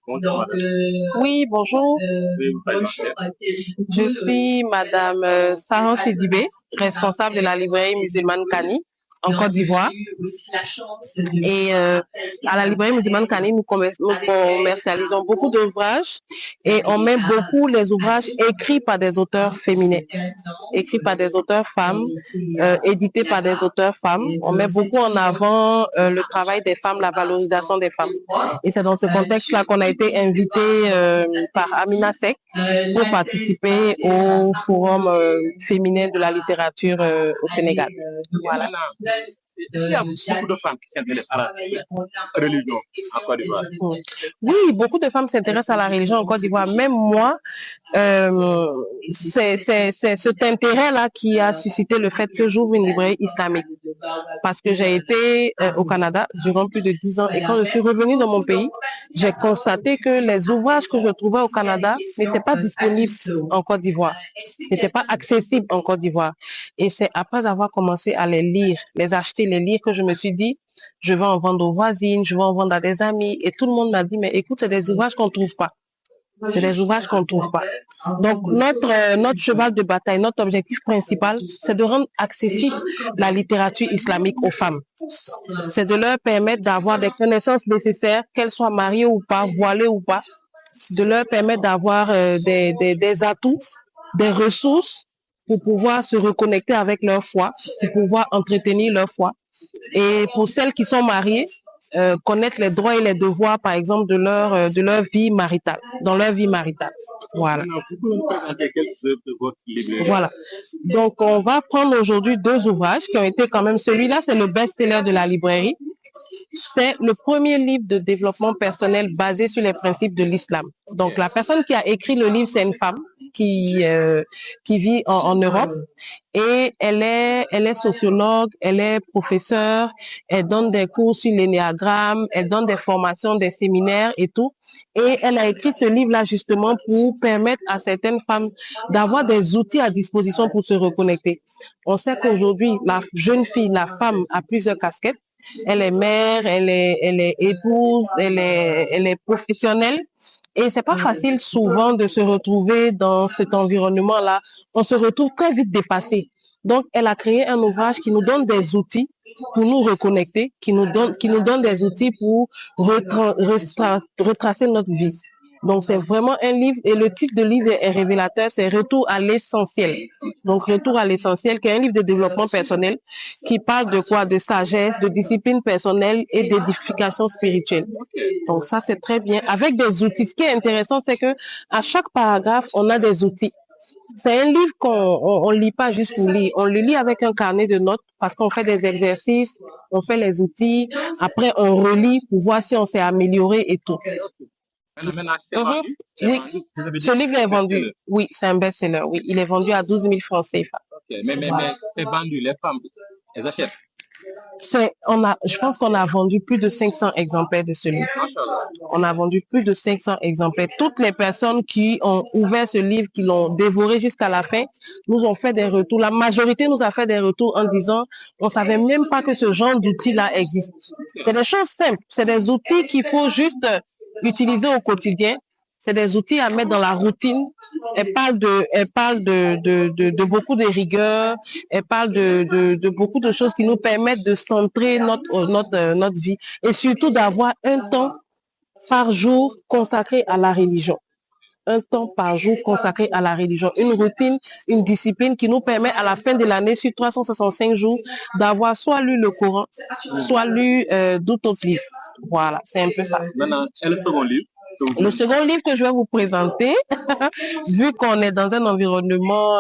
Oui, bonjour. Je suis Madame Saran Sidibé, responsable de la librairie musulmane Kani en Côte d'Ivoire. Et à la librairie musulmane Kani, nous commercialisons beaucoup d'ouvrages et on met beaucoup les ouvrages écrits par des auteurs féminins, écrits par des auteurs femmes, édités par des auteurs femmes. On met beaucoup en avant le travail des femmes, la valorisation des femmes. Et c'est dans ce contexte-là qu'on a été invité par Amina Sek pour participer au forum féminin de la littérature au Sénégal. Voilà. Est-ce qu'il y a beaucoup de femmes qui s'intéressent à la religion en Côte d'Ivoire? Oui, beaucoup de femmes s'intéressent à la religion en Côte d'Ivoire. Même moi, c'est cet intérêt-là qui a suscité le fait que j'ouvre une librairie islamique. Parce que j'ai été au Canada durant plus de 10 ans et quand je suis revenue dans mon pays, j'ai constaté que les ouvrages que je trouvais au Canada n'étaient pas disponibles en Côte d'Ivoire, n'étaient pas accessibles en Côte d'Ivoire. Et c'est après avoir commencé à les lire, les acheter, les lire, que je me suis dit, je vais en vendre aux voisines, je vais en vendre à des amis. Et tout le monde m'a dit, mais écoute, c'est des ouvrages qu'on ne trouve pas. C'est des ouvrages qu'on ne trouve pas. Donc, notre cheval de bataille, notre objectif principal, c'est de rendre accessible la littérature islamique aux femmes. C'est de leur permettre d'avoir des connaissances nécessaires, qu'elles soient mariées ou pas, voilées ou pas, de leur permettre d'avoir des atouts, des ressources pour pouvoir se reconnecter avec leur foi, pour pouvoir entretenir leur foi. Et pour celles qui sont mariées, connaître les droits et les devoirs, par exemple, de leur vie maritale, dans leur vie maritale. Voilà. Voilà. Donc, on va prendre aujourd'hui 2 ouvrages qui ont été quand même, celui-là, c'est le best-seller de la librairie. C'est le premier livre de développement personnel basé sur les principes de l'islam. Donc, la personne qui a écrit le livre, c'est une femme qui vit en Europe et elle est sociologue, elle est professeure, elle donne des cours sur l'énéagramme, elle donne des formations, des séminaires et tout. Et elle a écrit ce livre-là justement pour permettre à certaines femmes d'avoir des outils à disposition pour se reconnecter. On sait qu'aujourd'hui, la jeune fille, la femme a plusieurs casquettes. Elle est mère, elle est épouse, elle est professionnelle. Et c'est pas facile souvent de se retrouver dans cet environnement-là. On se retrouve très vite dépassé. Donc, elle a créé un ouvrage qui nous donne des outils pour nous reconnecter, qui nous donne des outils pour retracer notre vie. Donc, c'est vraiment un livre, et le titre de livre est révélateur, c'est Retour à l'essentiel. Donc, Retour à l'essentiel, qui est un livre de développement personnel, qui parle de quoi? De sagesse, de discipline personnelle et d'édification spirituelle. Donc, ça, c'est très bien. Avec des outils. Ce qui est intéressant, c'est que à chaque paragraphe, on a des outils. C'est un livre qu'on ne lit pas juste pour lire. On le lit avec un carnet de notes parce qu'on fait des exercices, on fait les outils. Après, on relit pour voir si on s'est amélioré et tout. Oui, ce livre est vendu. Oui, c'est un best-seller. Oui, il est vendu à 12 000 francs CFA. Okay. Mais c'est vendu, les femmes, elles achètent. Je pense qu'on a vendu plus de 500 exemplaires de ce livre. On a vendu plus de 500 exemplaires. Toutes les personnes qui ont ouvert ce livre, qui l'ont dévoré jusqu'à la fin, nous ont fait des retours. La majorité nous a fait des retours en disant, on savait même pas que ce genre d'outils-là existe. C'est des choses simples. C'est des outils qu'il faut juste utiliser au quotidien. C'est des outils à mettre dans la routine. Elle parle de beaucoup de rigueur. Elle parle de beaucoup de choses qui nous permettent de centrer notre vie et surtout d'avoir un temps par jour consacré à la religion. Un temps par jour consacré à la religion. Une routine, une discipline qui nous permet à la fin de l'année, sur 365 jours, d'avoir soit lu le Coran, soit lu d'autres livres. Voilà, c'est un peu ça. Maintenant, et le second livre? Le second livre que je vais vous présenter, vu qu'on est dans un environnement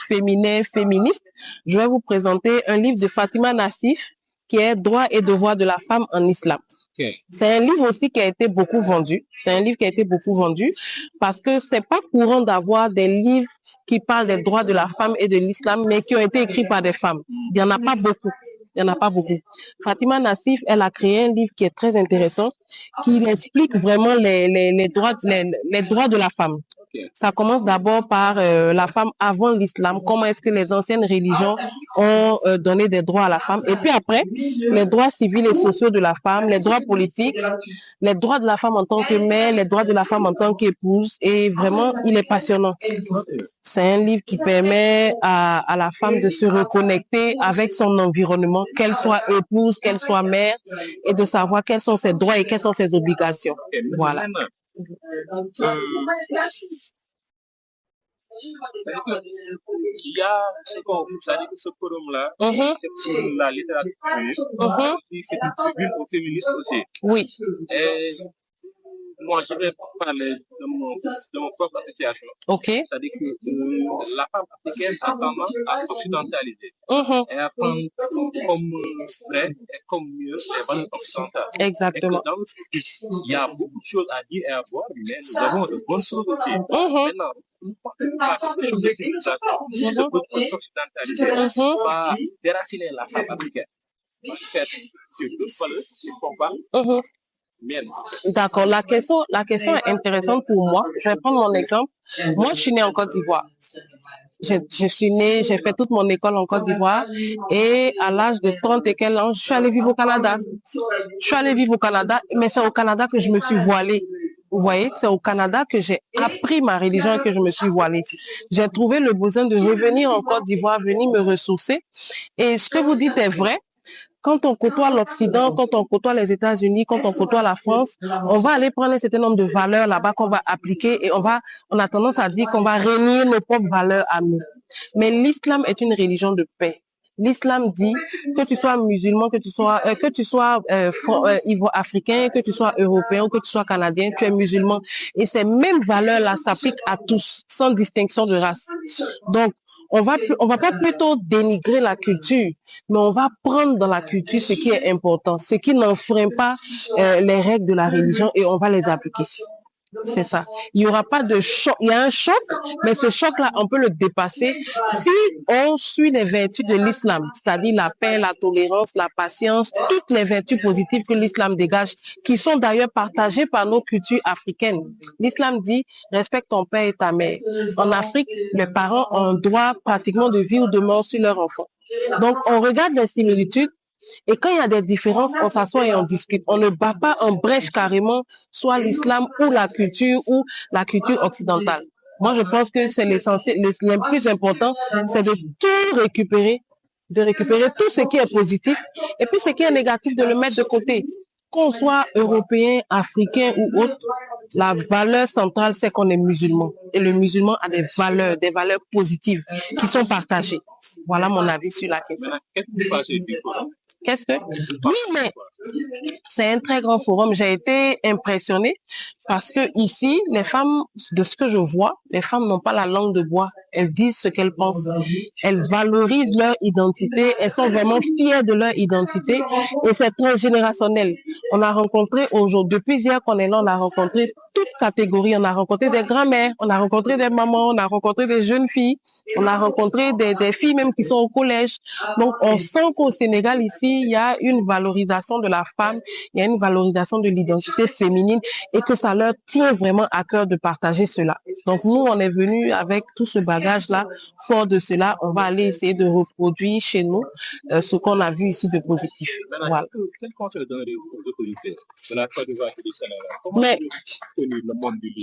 féminin, féministe, je vais vous présenter un livre de Fatima Nassif qui est Droits et devoirs de la femme en islam. Okay. C'est un livre aussi qui a été beaucoup vendu. C'est un livre qui a été beaucoup vendu parce que c'est pas courant d'avoir des livres qui parlent des droits de la femme et de l'islam, mais qui ont été écrits par des femmes. Il n'y en a pas beaucoup. Il n'y en a pas beaucoup. Fatima Nassif, elle a créé un livre qui est très intéressant, qui explique vraiment les droits de la femme. Ça commence d'abord par la femme avant l'islam, comment est-ce que les anciennes religions ont donné des droits à la femme. Et puis après, les droits civils et sociaux de la femme, les droits politiques, les droits de la femme en tant que mère, les droits de la femme en tant qu'épouse. Et vraiment, il est passionnant. C'est un livre qui permet à la femme de se reconnecter avec son environnement, qu'elle soit épouse, qu'elle soit mère, et de savoir quels sont ses droits et quelles sont ses obligations. Voilà. Il y a ce forum-là, c'est la littérature, c'est une tribune aux féministes aussi. Oui. Et moi, je vais parler de mon propre association. Ok. C'est-à-dire que la femme africaine a tendance à occidentaliser et à prendre comme vrai et comme mieux les valeurs occidentales. Exactement. Et que dans le futur, il y a beaucoup de choses à dire et à voir, mais nous avons de bonnes choses aussi. Maintenant, quelque chose de civilisation, ce côté occidentalisé va déraciner la femme africaine. Sur d'autres valeurs, il ne faut pas. D'accord. La question est intéressante pour moi. Je vais prendre mon exemple. Moi, je suis née en Côte d'Ivoire. Je suis née, j'ai fait toute mon école en Côte d'Ivoire et à l'âge de 30 et quelques ans, je suis allée vivre au Canada. Je suis allée vivre au Canada, mais c'est au Canada que je me suis voilée. Vous voyez, c'est au Canada que j'ai appris ma religion et que je me suis voilée. J'ai trouvé le besoin de revenir en Côte d'Ivoire, venir me ressourcer. Et ce que vous dites est vrai. Quand on côtoie l'Occident, quand on côtoie les États-Unis, quand on côtoie la France, on va aller prendre un certain nombre de valeurs là-bas qu'on va appliquer et on a tendance à dire qu'on va renier nos propres valeurs à nous. Mais l'islam est une religion de paix. L'islam dit que tu sois musulman, que tu sois africain, que tu sois européen ou que tu sois canadien, tu es musulman. Et ces mêmes valeurs-là s'appliquent à tous, sans distinction de race. Donc, on va pas plutôt dénigrer la culture, mais on va prendre dans la culture ce qui est important, ce qui n'enfreint pas les règles de la religion et on va les appliquer. C'est ça. Il n'y aura pas de choc. Il y a un choc, mais ce choc-là, on peut le dépasser si on suit les vertus de l'islam, c'est-à-dire la paix, la tolérance, la patience, toutes les vertus positives que l'islam dégage, qui sont d'ailleurs partagées par nos cultures africaines. L'islam dit, respecte ton père et ta mère. En Afrique, les parents ont un droit pratiquement de vie ou de mort sur leur enfant. Donc, on regarde les similitudes. Et quand il y a des différences, on s'assoit et on discute. On ne bat pas en brèche carrément, soit l'islam ou la culture occidentale. Moi, je pense que c'est l'essentiel, le plus important, c'est de tout récupérer, de récupérer tout ce qui est positif et puis ce qui est négatif, de le mettre de côté. Qu'on soit européen, africain ou autre, la valeur centrale, c'est qu'on est musulman. Et le musulman a des valeurs positives qui sont partagées. Voilà mon avis sur la question. Qu'est-ce que? Oui, mais c'est un très grand forum. J'ai été impressionnée parce que ici, les femmes, de ce que je vois, les femmes n'ont pas la langue de bois. Elles disent ce qu'elles pensent. Elles valorisent leur identité. Elles sont vraiment fières de leur identité et c'est transgénérationnel. On a rencontré aujourd'hui, depuis hier qu'on est là, on a rencontré toutes catégories. On a rencontré des grands-mères, on a rencontré des mamans, on a rencontré des jeunes filles, on a rencontré des filles même qui sont au collège. Donc, on sent qu'au Sénégal, ici, il y a une valorisation de la femme, il y a une valorisation de l'identité féminine et que ça leur tient vraiment à cœur de partager cela. Donc, nous, on est venus avec tout ce bagage-là. Fort de cela, on va aller essayer de reproduire chez nous ce qu'on a vu ici de positif. Voilà. Quel conseil donnerais-vous aux autorités de la Côte d'Ivoire et du Sénégal? Mais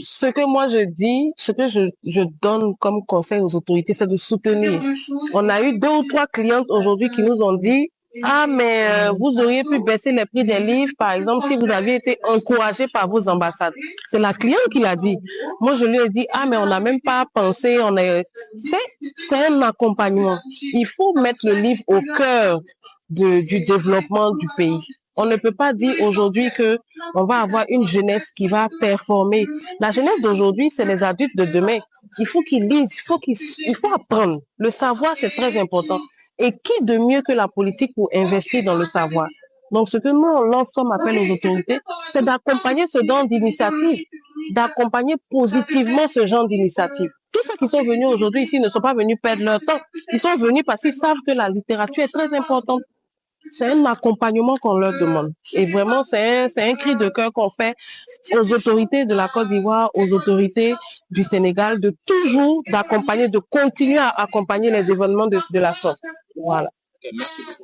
ce que moi je dis, ce que je donne comme conseil aux autorités, c'est de soutenir. On a eu 2 ou 3 clientes aujourd'hui qui nous ont dit: ah, mais vous auriez pu baisser les prix des livres, par exemple, si vous aviez été encouragé par vos ambassades. C'est la cliente qui l'a dit. Moi, je lui ai dit: ah, mais on n'a même pas pensé, c'est un accompagnement. Il faut mettre le livre au cœur du développement du pays. On ne peut pas dire aujourd'hui que on va avoir une jeunesse qui va performer. La jeunesse d'aujourd'hui, c'est les adultes de demain. Il faut qu'ils lisent, il faut apprendre. Le savoir, c'est très important. Et qui de mieux que la politique pour investir dans le savoir? Donc, ce que nous, on lance comme appel aux autorités, c'est d'accompagner ce genre d'initiative, d'accompagner positivement ce genre d'initiative. Tous ceux qui sont venus aujourd'hui ici ne sont pas venus perdre leur temps. Ils sont venus parce qu'ils savent que la littérature est très importante. C'est un accompagnement qu'on leur demande. Et vraiment, c'est un cri de cœur qu'on fait aux autorités de la Côte d'Ivoire, aux autorités du Sénégal, de toujours d'accompagner, de continuer à accompagner les événements de la sorte. Voilà. Ok, merci beaucoup.